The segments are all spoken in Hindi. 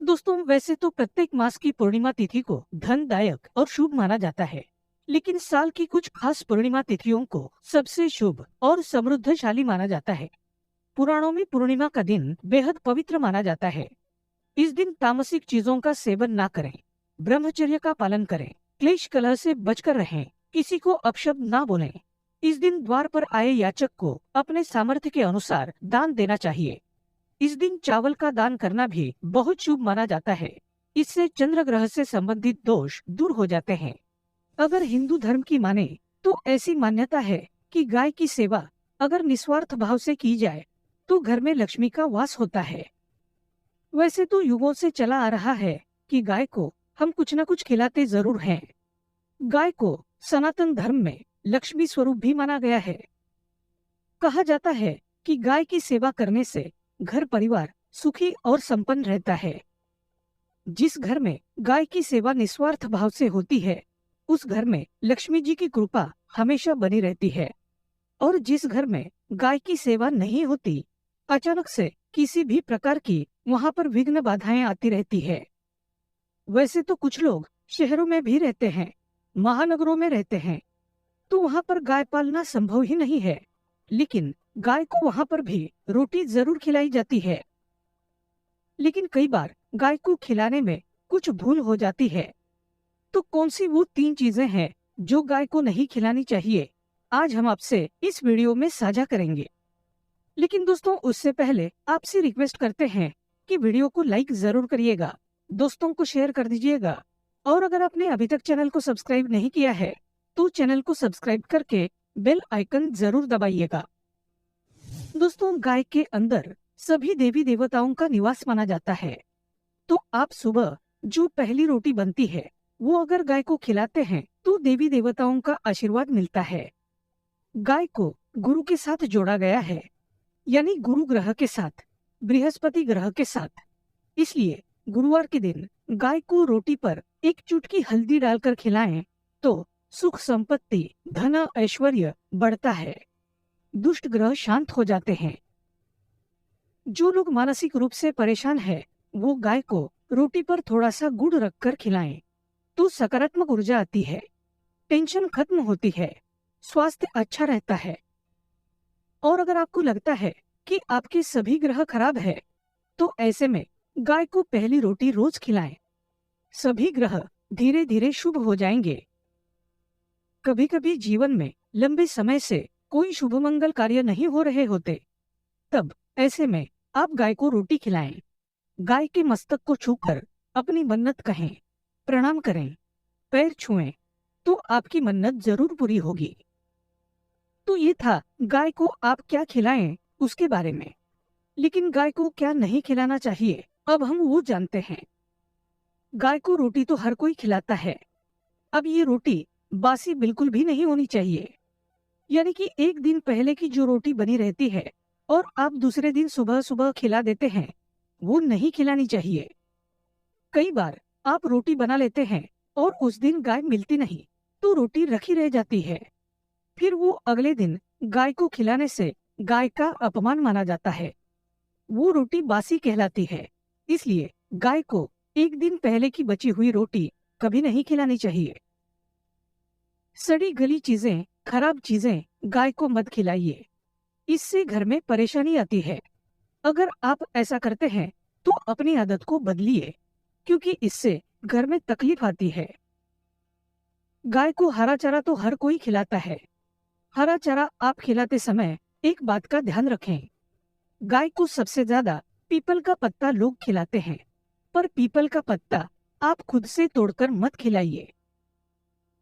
दोस्तों, वैसे तो प्रत्येक मास की पूर्णिमा तिथि को धनदायक और शुभ माना जाता है, लेकिन साल की कुछ खास पूर्णिमा तिथियों को सबसे शुभ और समृद्धशाली माना जाता है। पुराणों में पूर्णिमा का दिन बेहद पवित्र माना जाता है। इस दिन तामसिक चीजों का सेवन ना करें, ब्रह्मचर्य का पालन करें, क्लेश कलह से बचकर रहें, किसी को अपशब्द ना बोलें। इस दिन द्वार पर आए याचक को अपने सामर्थ्य के अनुसार दान देना चाहिए। इस दिन चावल का दान करना भी बहुत शुभ माना जाता है। इससे चंद्र ग्रह से संबंधित दोष दूर हो जाते हैं। अगर हिंदू धर्म की माने तो ऐसी मान्यता है कि गाय की सेवा अगर निस्वार्थ भाव से की जाए तो घर में लक्ष्मी का वास होता है। वैसे तो युगों से चला आ रहा है कि गाय को हम कुछ न कुछ खिलाते जरूर हैं। गाय को सनातन धर्म में लक्ष्मी स्वरूप भी माना गया है। कहा जाता है कि गाय की सेवा करने से घर परिवार सुखी और संपन्न रहता है। जिस घर में गाय की सेवा निस्वार्थ भाव से होती है, उस घर में लक्ष्मी जी की कृपा हमेशा बनी रहती है। और जिस घर में गाय की सेवा नहीं होती, अचानक से किसी भी प्रकार की वहां पर विघ्न बाधाएं आती रहती है। वैसे तो कुछ लोग शहरों में भी रहते हैं, महानगरों में रहते हैं, तो वहां पर गाय पालना संभव ही नहीं है, लेकिन गाय को वहां पर भी रोटी जरूर खिलाई जाती है। लेकिन कई बार गाय को खिलाने में कुछ भूल हो जाती है। तो कौन सी वो 3 चीजें हैं जो गाय को नहीं खिलानी चाहिए, आज हम आपसे इस वीडियो में साझा करेंगे। लेकिन दोस्तों, उससे पहले आपसे रिक्वेस्ट करते हैं कि वीडियो को लाइक जरूर करिएगा, दोस्तों को शेयर कर दीजिएगा, और अगर आपने अभी तक चैनल को सब्सक्राइब नहीं किया है तो चैनल को सब्सक्राइब करके बेल आइकन जरूर दबाइएगा। दोस्तों, गाय के अंदर सभी देवी देवताओं का निवास माना जाता है। तो आप सुबह जो पहली रोटी बनती है वो अगर गाय को खिलाते हैं तो देवी देवताओं का आशीर्वाद मिलता है। गाय को गुरु के साथ जोड़ा गया है, यानी गुरु ग्रह के साथ, बृहस्पति ग्रह के साथ। इसलिए गुरुवार के दिन गाय को रोटी पर एक चुटकी हल्दी डालकर खिलाएं तो सुख संपत्ति, धन, ऐश्वर्य बढ़ता है, दुष्ट ग्रह शांत हो जाते हैं। जो लोग मानसिक रूप से परेशान हैं, वो गाय को रोटी पर थोड़ा सा गुड़ रखकर खिलाएं तो सकारात्मक ऊर्जा आती है, टेंशन खत्म होती है, स्वास्थ्य अच्छा रहता है। और अगर आपको लगता है कि आपके सभी ग्रह खराब है, तो ऐसे में गाय को पहली रोटी रोज खिलाएं। सभी ग्रह धीरे धीरे शुभ हो जाएंगे। कभी कभी जीवन में लंबे समय से कोई शुभ मंगल कार्य नहीं हो रहे होते, तब ऐसे में आप गाय को रोटी खिलाएं। गाय के मस्तक को छूकर अपनी मन्नत कहें, प्रणाम करें, पैर छुएं, तो आपकी मन्नत जरूर पूरी होगी। तो ये था गाय को आप क्या खिलाएं उसके बारे में। लेकिन गाय को क्या नहीं खिलाना चाहिए, अब हम वो जानते हैं। गाय को रोटी तो हर कोई खिलाता है। अब ये रोटी बासी बिल्कुल भी नहीं होनी चाहिए, यानी कि एक दिन पहले की जो रोटी बनी रहती है और आप दूसरे दिन सुबह सुबह खिला देते हैं, वो नहीं खिलानी चाहिए। कई बार आप रोटी बना लेते हैं और उस दिन गाय मिलती नहीं, तो रोटी रखी रह जाती है। फिर वो अगले दिन गाय को खिलाने से गाय का अपमान माना जाता है, वो रोटी बासी कहलाती है। इसलिए गाय को एक दिन पहले की बची हुई रोटी कभी नहीं खिलानी चाहिए। सड़ी गली चीजें, खराब चीजें गाय को मत खिलाइए, इससे घर में परेशानी आती है। अगर आप ऐसा करते हैं तो अपनी आदत को बदलिए, क्योंकि इससे घर में तकलीफ आती है। गाय को हरा चारा तो हर कोई खिलाता है। हरा चारा आप खिलाते समय एक बात का ध्यान रखें, गाय को सबसे ज्यादा पीपल का पत्ता लोग खिलाते हैं, पर पीपल का पत्ता आप खुद से तोड़कर मत खिलाइए।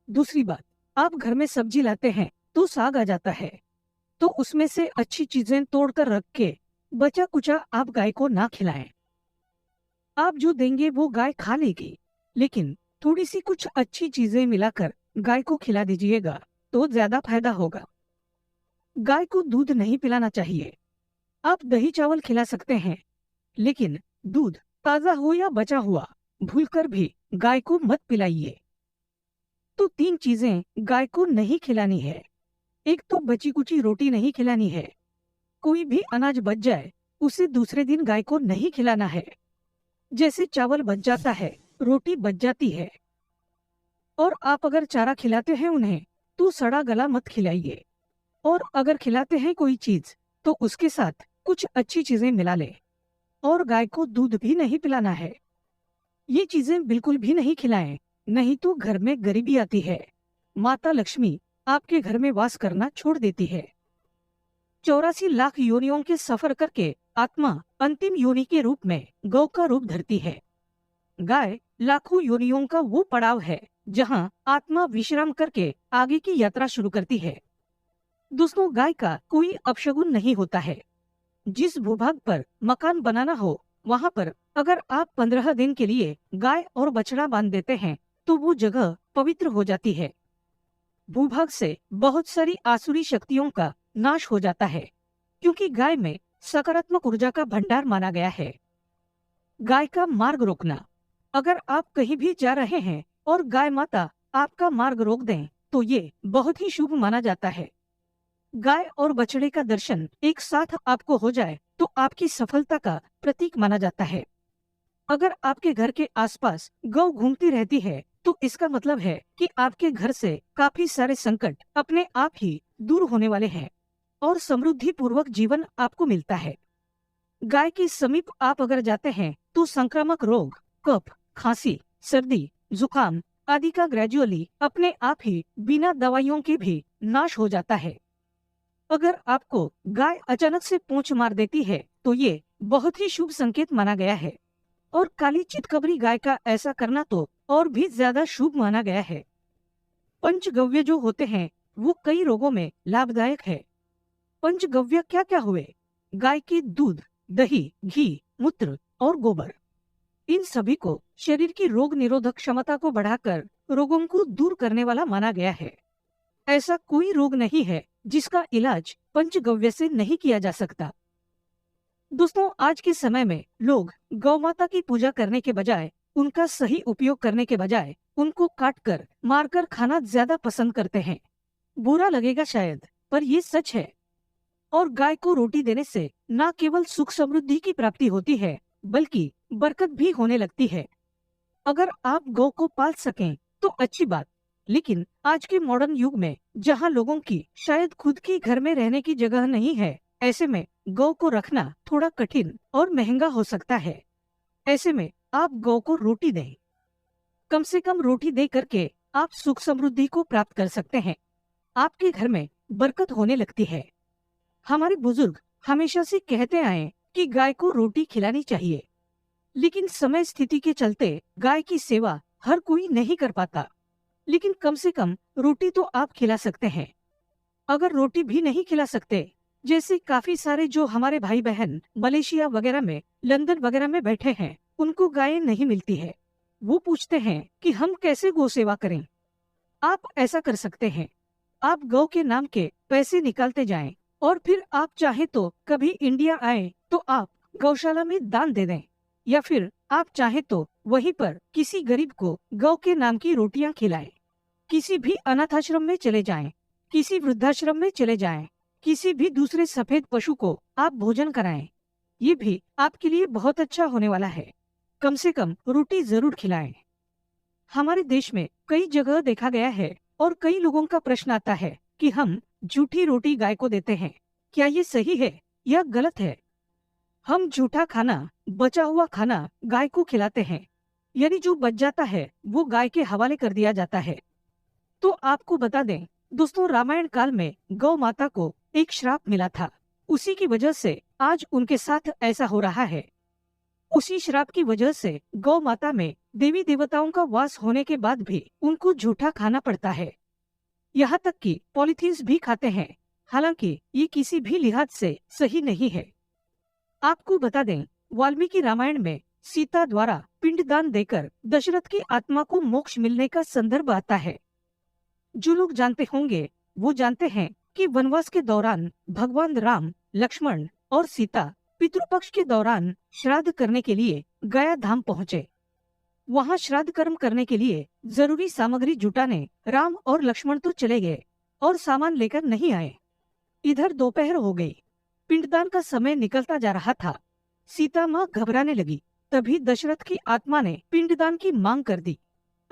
दूसरी बात, आप घर में सब्जी लाते हैं तो साग आ जाता है, तो उसमें से अच्छी चीजें तोड़कर रख के बचा कुचा आप गाय को ना खिलाएं। आप जो देंगे वो गाय खा लेगी, लेकिन थोड़ी सी कुछ अच्छी चीजें मिलाकर गाय को खिला दीजिएगा तो ज्यादा फायदा होगा। गाय को दूध नहीं पिलाना चाहिए। आप दही चावल खिला सकते हैं, लेकिन दूध ताजा हो या बचा हुआ भूलकर भी गाय को मत पिलाइए। तो 3 चीजें गाय को नहीं खिलानी है। एक तो बची कुची रोटी नहीं खिलानी है। कोई भी अनाज बच जाए उसे दूसरे दिन गाय को नहीं खिलाना है। जैसे चावल बच जाता है, रोटी बच जाती है। और आप अगर चारा खिलाते हैं उन्हें, तो सड़ा गला मत खिलाइए। और अगर खिलाते हैं कोई चीज, तो उसके साथ कुछ अच्छी चीजें मिला ले। और गाय को दूध भी नहीं पिलाना है। ये चीजें बिल्कुल भी नहीं खिलाएं, नहीं तो घर में गरीबी आती है। माता लक्ष्मी आपके घर में वास करना छोड़ देती है। 84 लाख योनियों के सफर करके आत्मा अंतिम योनि के रूप में गौ का रूप धरती है। गाय लाखों योनियों का वो पड़ाव है जहाँ आत्मा विश्राम करके आगे की यात्रा शुरू करती है। दोस्तों, गाय का कोई अपशगुन नहीं होता है। जिस भूभाग पर मकान बनाना हो, वहाँ पर अगर आप 15 दिन के लिए गाय और बछड़ा बांध देते हैं, तो वो जगह पवित्र हो जाती है। भूभाग से बहुत सारी आसुरी शक्तियों का नाश हो जाता है, क्योंकि गाय में सकारात्मक ऊर्जा का भंडार माना गया है। गाय का मार्ग रोकना। अगर आप कहीं भी जा रहे हैं और गाय माता आपका मार्ग रोक दें, तो ये बहुत ही शुभ माना जाता है। गाय और बछड़े का दर्शन एक साथ आपको हो जाए तो आपकी सफलता का प्रतीक माना जाता है। अगर आपके घर के आसपास गौ घूमती रहती है, तो इसका मतलब है कि आपके घर से काफी सारे संकट अपने आप ही दूर होने वाले हैं और समृद्धि पूर्वक जीवन आपको मिलता है। गाय के समीप आप अगर जाते हैं, तो संक्रामक रोग, कफ, खांसी, सर्दी, जुकाम आदि का ग्रेजुअली अपने आप ही बिना दवाइयों के भी नाश हो जाता है। अगर आपको गाय अचानक से पूंछ मार देती है, तो ये बहुत ही शुभ संकेत माना गया है। और काली चितकबरी गाय का ऐसा करना तो और भी ज्यादा शुभ माना गया है। पंचगव्य जो होते हैं, वो कई रोगों में लाभदायक है। पंचगव्य क्या क्या हुए? गाय के दूध, दही, घी, मूत्र और गोबर। इन सभी को शरीर की रोग निरोधक क्षमता को बढ़ाकर रोगों को दूर करने वाला माना गया है। ऐसा कोई रोग नहीं है जिसका इलाज पंचगव्य से नहीं किया जा सकता। दोस्तों, आज के समय में लोग गौ माता की पूजा करने के बजाय, उनका सही उपयोग करने के बजाय उनको काटकर मारकर खाना ज्यादा पसंद करते हैं। बुरा लगेगा शायद, पर ये सच है। और गाय को रोटी देने से न केवल सुख समृद्धि की प्राप्ति होती है, बल्कि बरकत भी होने लगती है। अगर आप गौ को पाल सकें तो अच्छी बात, लेकिन आज के मॉडर्न युग में जहाँ लोगों की शायद खुद की घर में रहने की जगह नहीं है, ऐसे में गौ को रखना थोड़ा कठिन और महंगा हो सकता है। ऐसे में आप गौ को रोटी दें। कम से कम रोटी दे करके आप सुख समृद्धि को प्राप्त कर सकते हैं। आपके घर में बरकत होने लगती है। हमारे बुजुर्ग हमेशा से कहते आए कि गाय को रोटी खिलानी चाहिए, लेकिन समय स्थिति के चलते गाय की सेवा हर कोई नहीं कर पाता। लेकिन कम से कम रोटी तो आप खिला सकते हैं। अगर रोटी भी नहीं खिला सकते, जैसे काफी सारे जो हमारे भाई बहन मलेशिया वगैरह में, लंदन वगैरह में बैठे हैं, उनको गाय नहीं मिलती है। वो पूछते हैं कि हम कैसे गौ सेवा करें। आप ऐसा कर सकते हैं, आप गौ के नाम के पैसे निकालते जाएं, और फिर आप चाहे तो कभी इंडिया आए तो आप गौशाला में दान दे दें, या फिर आप चाहे तो वहीं पर किसी गरीब को गौ के नाम की रोटियां खिलाएं। किसी भी अनाथाश्रम में चले जाएं, किसी वृद्धाश्रम में चले जाएं, किसी भी दूसरे सफेद पशु को आप भोजन कराएं। ये भी आपके लिए बहुत अच्छा होने वाला है। कम से कम रोटी जरूर खिलाएं। हमारे देश में कई जगह देखा गया है और कई लोगों का प्रश्न आता है कि हम झूठी रोटी गाय को देते हैं। क्या ये सही है या गलत है? हम झूठा खाना, बचा हुआ खाना गाय को खिलाते हैं, यानी जो बच जाता है वो गाय के हवाले कर दिया जाता है। तो आपको बता दें दोस्तों, रामायण काल में गौ माता को एक श्राप मिला था। उसी की वजह से आज उनके साथ ऐसा हो रहा है। उसी श्राप की वजह से गौ माता में देवी देवताओं का वास होने के बाद भी उनको झूठा खाना पड़ता है। यहाँ तक कि पॉलीथीन्स भी खाते हैं। हालांकि ये किसी भी लिहाज से सही नहीं है। आपको बता दें, वाल्मीकि रामायण में सीता द्वारा पिंडदान देकर दशरथ की आत्मा को मोक्ष मिलने का संदर्भ आता है। जो लोग जानते होंगे वो जानते हैं कि वनवास के दौरान भगवान राम, लक्ष्मण और सीता पितृपक्ष के दौरान श्राद्ध करने के लिए गया धाम पहुँचे। वहाँ श्राद्ध कर्म करने के लिए जरूरी सामग्री जुटाने राम और लक्ष्मण तो चले गए और सामान लेकर नहीं आए। इधर दोपहर हो गई, पिंडदान का समय निकलता जा रहा था। सीता माँ घबराने लगी। तभी दशरथ की आत्मा ने पिंडदान की मांग कर दी।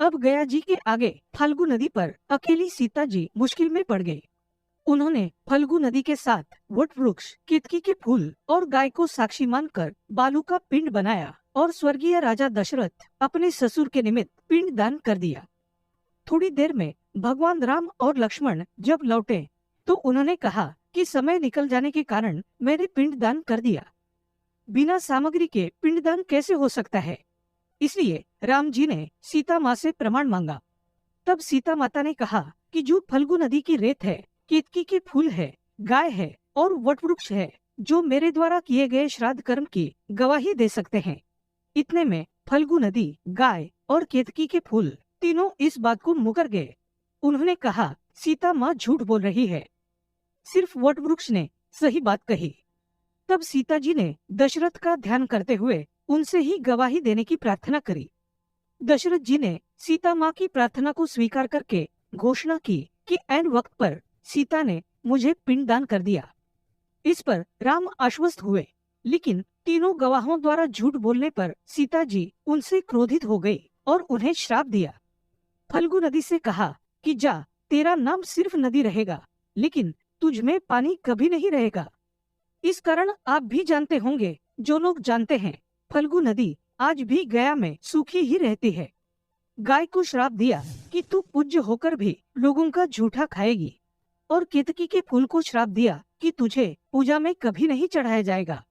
अब गया जी के आगे फल्गु नदी पर अकेली सीता जी मुश्किल में पड़ गई। उन्होंने फल्गु नदी के साथ वट वृक्ष, केतकी के फूल और गाय को साक्षी मानकर बालू का पिंड बनाया और स्वर्गीय राजा दशरथ अपने ससुर के निमित्त पिंड दान कर दिया। थोड़ी देर में भगवान राम और लक्ष्मण जब लौटे तो उन्होंने कहा कि समय निकल जाने के कारण मैंने पिंड दान कर दिया। बिना सामग्री के पिंडदान कैसे हो सकता है? इसलिए राम जी ने सीता माँ से प्रमाण मांगा। तब सीता माता ने कहा कि जो फल्गु नदी की रेत है, केतकी के फूल है, गाय है और वटवृक्ष है, जो मेरे द्वारा किए गए श्राद्ध कर्म की गवाही दे सकते हैं। इतने में फल्गु नदी, गाय और केतकी के फूल तीनों इस बात को मुकर गए। उन्होंने कहा, सीता माँ झूठ बोल रही है, सिर्फ वटवृक्ष ने सही बात कही। तब सीता जी ने दशरथ का ध्यान करते हुए उनसे ही गवाही देने की प्रार्थना करी। दशरथ जी ने सीता माँ की प्रार्थना को स्वीकार करके घोषणा की कि ऐन वक्त पर सीता ने मुझे पिंडदान कर दिया। इस पर राम आश्वस्त हुए, लेकिन तीनों गवाहों द्वारा झूठ बोलने पर सीता जी उनसे क्रोधित हो गई और उन्हें श्राप दिया। फल्गु नदी से कहा कि जा, तेरा नाम सिर्फ नदी रहेगा, लेकिन तुझ में पानी कभी नहीं रहेगा। इस कारण आप भी जानते होंगे, जो लोग जानते हैं, फल्गु नदी आज भी गया में सूखी ही रहती है। गाय को श्राप दिया कि तू पूज्य होकर भी लोगों का झूठा खाएगी, और केतकी के फूल को श्राप दिया कि तुझे पूजा में कभी नहीं चढ़ाया जाएगा।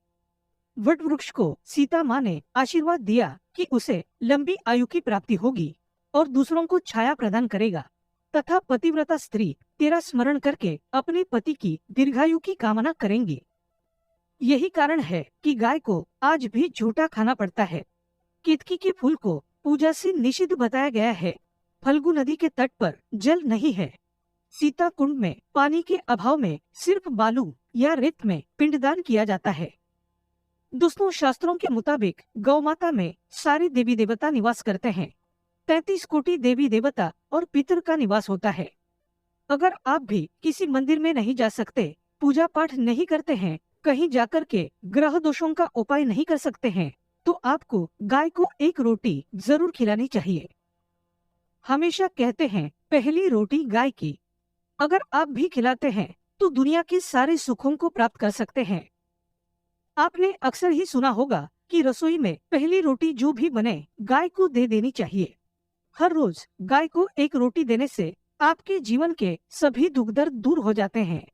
वट वृक्ष को सीता माँ ने आशीर्वाद दिया कि उसे लंबी आयु की प्राप्ति होगी और दूसरों को छाया प्रदान करेगा, तथा पतिव्रता स्त्री तेरा स्मरण करके अपने पति की दीर्घायु की कामना करेंगी। यही कारण है कि गाय को आज भी झूठा खाना पड़ता है। केतकी के फूल को पूजा से निषिद्ध बताया गया है। फल्गु नदी के तट पर जल नहीं है। सीता कुंड में पानी के अभाव में सिर्फ बालू या रेत में पिंडदान किया जाता है। दोस्तों, शास्त्रों के मुताबिक गौ माता में सारे देवी देवता निवास करते हैं। 33 कोटि देवी देवता और पितर का निवास होता है। अगर आप भी किसी मंदिर में नहीं जा सकते, पूजा पाठ नहीं करते हैं, कहीं जाकर के ग्रह दोषों का उपाय नहीं कर सकते हैं, तो आपको गाय को एक रोटी जरूर खिलानी चाहिए। हमेशा कहते हैं, पहली रोटी गाय की। अगर आप भी खिलाते हैं तो दुनिया के सारे सुखों को प्राप्त कर सकते हैं। आपने अक्सर ही सुना होगा कि रसोई में पहली रोटी जो भी बने गाय को दे देनी चाहिए। हर रोज गाय को एक रोटी देने से आपके जीवन के सभी दुख दर्द दूर हो जाते हैं।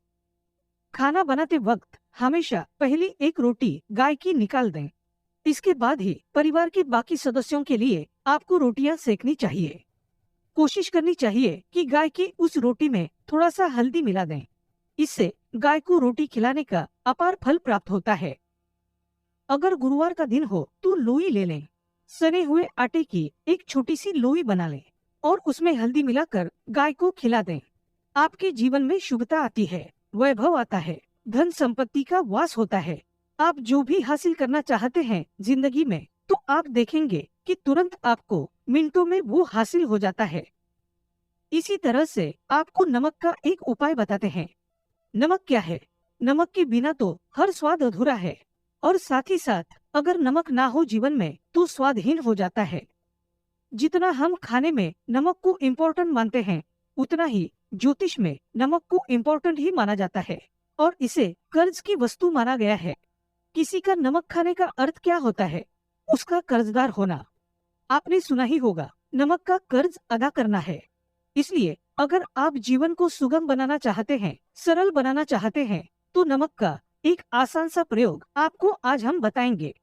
खाना बनाते वक्त हमेशा पहली एक रोटी गाय की निकाल दें। इसके बाद ही परिवार के बाकी सदस्यों के लिए आपको रोटियां सेकनी चाहिए। कोशिश करनी चाहिए कि गाय की उस रोटी में थोड़ा सा हल्दी मिला दें। इससे गाय को रोटी खिलाने का अपार फल प्राप्त होता है। अगर गुरुवार का दिन हो तो लोई ले लें। सने हुए आटे की एक छोटी सी लोई बना लें और उसमें हल्दी मिलाकर गाय को खिला दें। आपके जीवन में शुभता आती है, वैभव आता है, धन संपत्ति का वास होता है। आप जो भी हासिल करना चाहते हैं जिंदगी में, तो आप देखेंगे कि तुरंत आपको मिनटों में वो हासिल हो जाता है। इसी तरह से आपको नमक का एक उपाय बताते हैं। नमक क्या है? नमक के बिना तो हर स्वाद अधूरा है, और साथ ही साथ अगर नमक ना हो जीवन में तो स्वादहीन हो जाता है। जितना हम खाने में नमक को इम्पोर्टेंट मानते हैं, उतना ही ज्योतिष में नमक को इम्पोर्टेंट ही माना जाता है और इसे कर्ज की वस्तु माना गया है। किसी का नमक खाने का अर्थ क्या होता है? उसका कर्जदार होना। आपने सुना ही होगा, नमक का कर्ज अदा करना है। इसलिए अगर आप जीवन को सुगम बनाना चाहते हैं, सरल बनाना चाहते हैं, तो नमक का एक आसान सा प्रयोग आपको आज हम बताएंगे।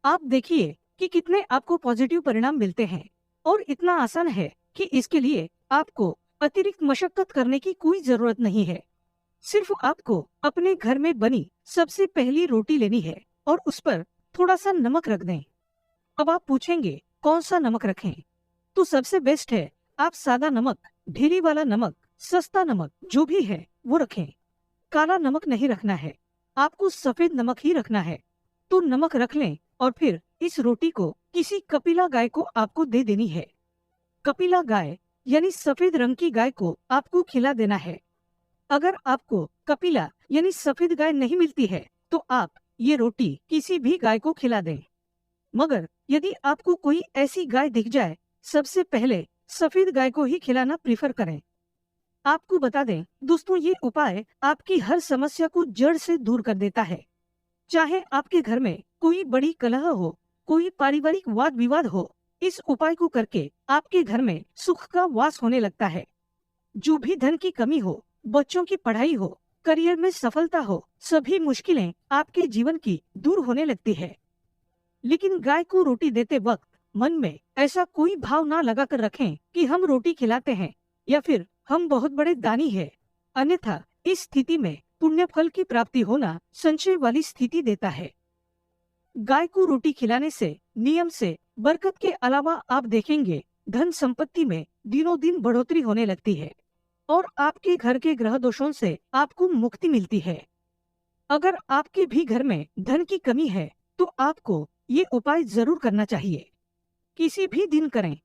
आप देखिए कि कितने आपको पॉजिटिव परिणाम मिलते हैं, और इतना आसान है कि इसके लिए आपको अतिरिक्त मशक्कत करने की कोई जरूरत नहीं है। सिर्फ आपको अपने घर में बनी सबसे पहली रोटी लेनी है और उस पर थोड़ा सा नमक रख दें। अब आप पूछेंगे कौन सा नमक रखें? तो सबसे बेस्ट है आप सादा नमक, ढेरी वाला नमक, सस्ता नमक जो भी है वो रखें। काला नमक नहीं रखना है, आपको सफेद नमक ही रखना है। तो नमक रख लें और फिर इस रोटी को किसी कपिला गाय को आपको दे देनी है। कपिला गाय यानी सफेद रंग की गाय को आपको खिला देना है। अगर आपको कपिला यानी सफेद गाय नहीं मिलती है तो आप ये रोटी किसी भी गाय को खिला दें। मगर यदि आपको कोई ऐसी गाय दिख जाए, सबसे पहले सफेद गाय को ही खिलाना प्रीफर करें। आपको बता दें दोस्तों, ये उपाय आपकी हर समस्या को जड़ से दूर कर देता है। चाहे आपके घर में कोई बड़ी कलह हो, कोई पारिवारिक वाद विवाद हो, इस उपाय को करके आपके घर में सुख का वास होने लगता है। जो भी धन की कमी हो, बच्चों की पढ़ाई हो, करियर में सफलता हो, सभी मुश्किलें आपके जीवन की दूर होने लगती है। लेकिन गाय को रोटी देते वक्त मन में ऐसा कोई भाव ना लगाकर रखें कि हम रोटी खिलाते हैं या फिर हम बहुत बड़े दानी हैं। अन्यथा इस स्थिति में पुण्य फल की प्राप्ति होना संशय वाली स्थिति देता है। गाय को रोटी खिलाने से नियम से बरकत के अलावा आप देखेंगे धन संपत्ति में दिनों दिन बढ़ोतरी होने लगती है और आपके घर के ग्रह दोषों से आपको मुक्ति मिलती है। अगर आपके भी घर में धन की कमी है तो आपको ये उपाय जरूर करना चाहिए। किसी भी दिन करें।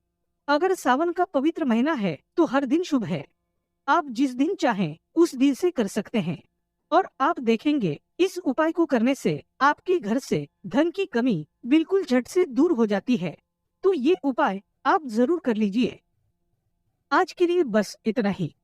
अगर सावन का पवित्र महीना है तो हर दिन शुभ है। आप जिस दिन चाहें उस दिन से कर सकते हैं और आप देखेंगे इस उपाय को करने से आपके घर से धन की कमी बिल्कुल झट से दूर हो जाती है। तो ये उपाय आप जरूर कर लीजिए। आज के लिए बस इतना ही।